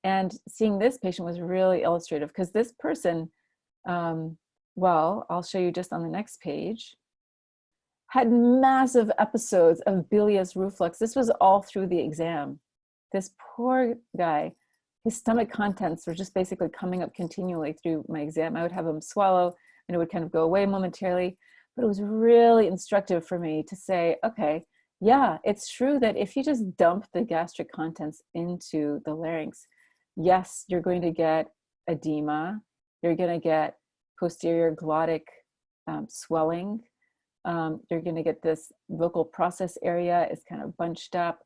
And seeing this patient was really illustrative, because this person, well, I'll show you just on the next page, had massive episodes of bilious reflux. This was all through the exam. This poor guy, his stomach contents were just basically coming up continually through my exam. I would have him swallow and it would kind of go away momentarily, but it was really instructive for me to say, okay, yeah, it's true that if you just dump the gastric contents into the larynx, yes, you're going to get edema, you're going to get posterior glottic swelling, you're going to get this vocal process area is kind of bunched up.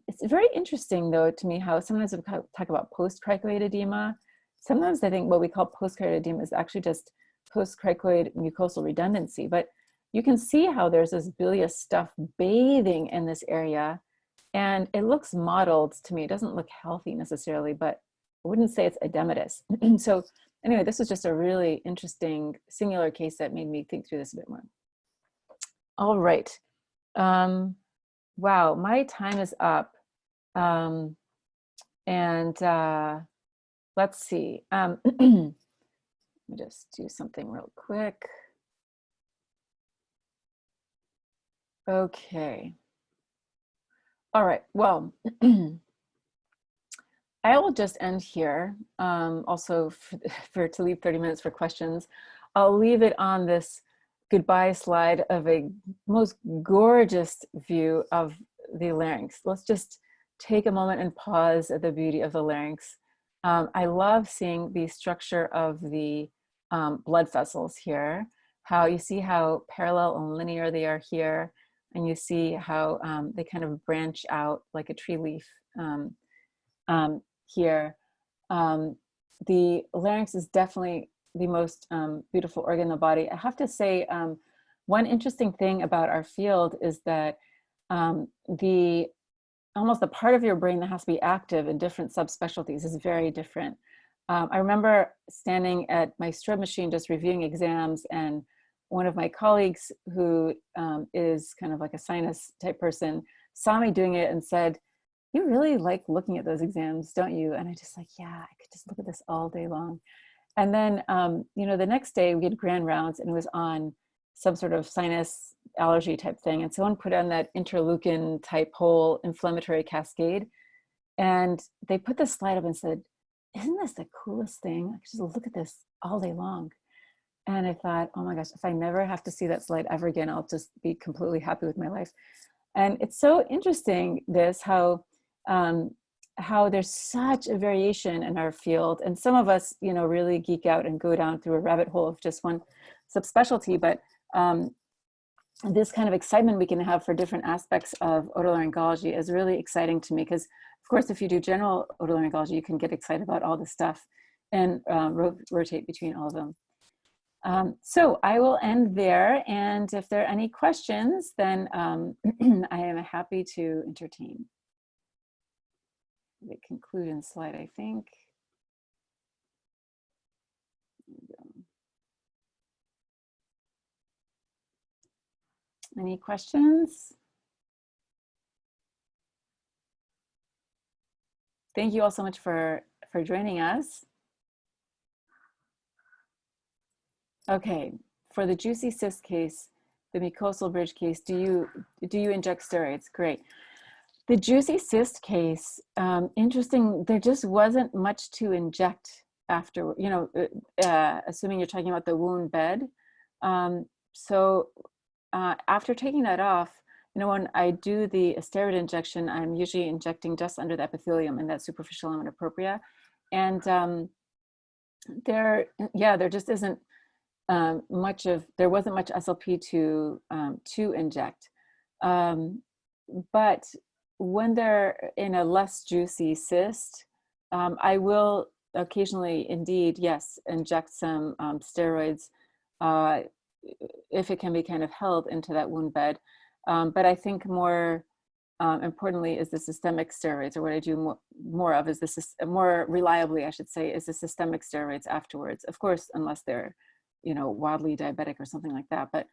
It's very interesting, though, to me, how sometimes we talk about post-cricoid edema. Sometimes I think what we call post-cricoid edema is actually just post-cricoid mucosal redundancy. But you can see how there's this bilious stuff bathing in this area, and it looks mottled to me. It doesn't look healthy necessarily, but I wouldn't say it's edematous. So anyway, this was just a really interesting singular case that made me think through this a bit more. All right. Wow, my time is up. Let's see. Let me just do something real quick. Okay. All right, well, I will just end here. Also, to leave 30 minutes for questions. I'll leave it on this goodbye slide of a most gorgeous view of the larynx. Let's just take a moment and pause at the beauty of the larynx. I love seeing the structure of the blood vessels here, how you see how parallel and linear they are here, and you see how they kind of branch out like a tree leaf here. The larynx is definitely the most beautiful organ in the body. I have to say, one interesting thing about our field is that almost the part of your brain that has to be active in different subspecialties is very different. I remember standing at my strobe machine just reviewing exams, and one of my colleagues who is kind of like a sinus type person saw me doing it and said, "You really like looking at those exams, don't you?" And I just like, yeah, I could just look at this all day long. And then, you know, the next day we had grand rounds and it was on some sort of sinus allergy type thing. And someone put on that interleukin type whole inflammatory cascade. And they put this slide up and said, "Isn't this the coolest thing? I could just look at this all day long." And I thought, oh my gosh, if I never have to see that slide ever again, I'll just be completely happy with my life. And it's so interesting, how there's such a variation in our field. And some of us, you know, really geek out and go down through a rabbit hole of just one subspecialty, but this kind of excitement we can have for different aspects of otolaryngology is really exciting to me, because of course, if you do general otolaryngology, you can get excited about all this stuff and rotate between all of them. So I will end there. And if there are any questions, then I am happy to entertain. The conclusion slide, I think. There we go. Any questions? Thank you all so much for joining us. Okay, for the juicy cyst case, the mucosal bridge case, do you inject steroids? Great. The juicy cyst case, interesting, there just wasn't much to inject after, you know, assuming you're talking about the wound bed. So after taking that off, you know, when I do the steroid injection, I'm usually injecting just under the epithelium in that superficial lamina propria. And there just isn't there wasn't much SLP to inject. But when they're in a less juicy cyst, I will occasionally, indeed, yes, inject some steroids if it can be kind of held into that wound bed. But I think more importantly, is the systemic steroids, or what I do more of is more reliably, I should say, is the systemic steroids afterwards. Of course, unless they're, wildly diabetic or something like that. But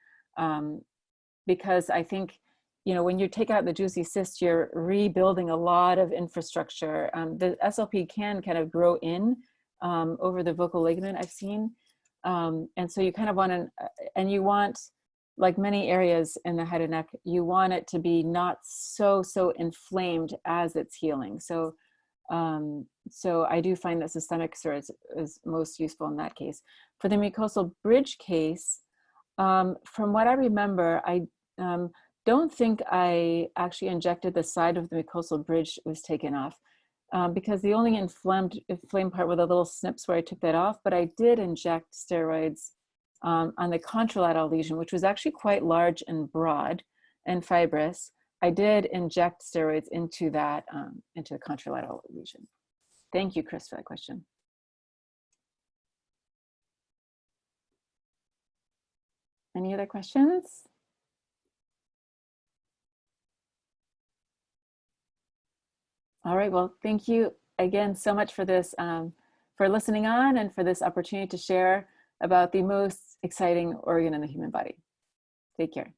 because I think, when you take out the juicy cyst, you're rebuilding a lot of infrastructure. The SLP can kind of grow in over the vocal ligament, I've seen. And so you kind of want to, and you want, like many areas in the head and neck, you want it to be not so inflamed as it's healing. So so I do find that systemic steroids is most useful in that case. For the mucosal bridge case, from what I remember, I don't think I actually injected the side of the mucosal bridge was taken off, because the only inflamed part were the little snips where I took that off, but I did inject steroids on the contralateral lesion, which was actually quite large and broad and fibrous. I did inject steroids into that, into the contralateral lesion. Thank you, Chris, for that question. Any other questions? All right, well, thank you again so much for this, for listening on, and for this opportunity to share about the most exciting organ in the human body. Take care.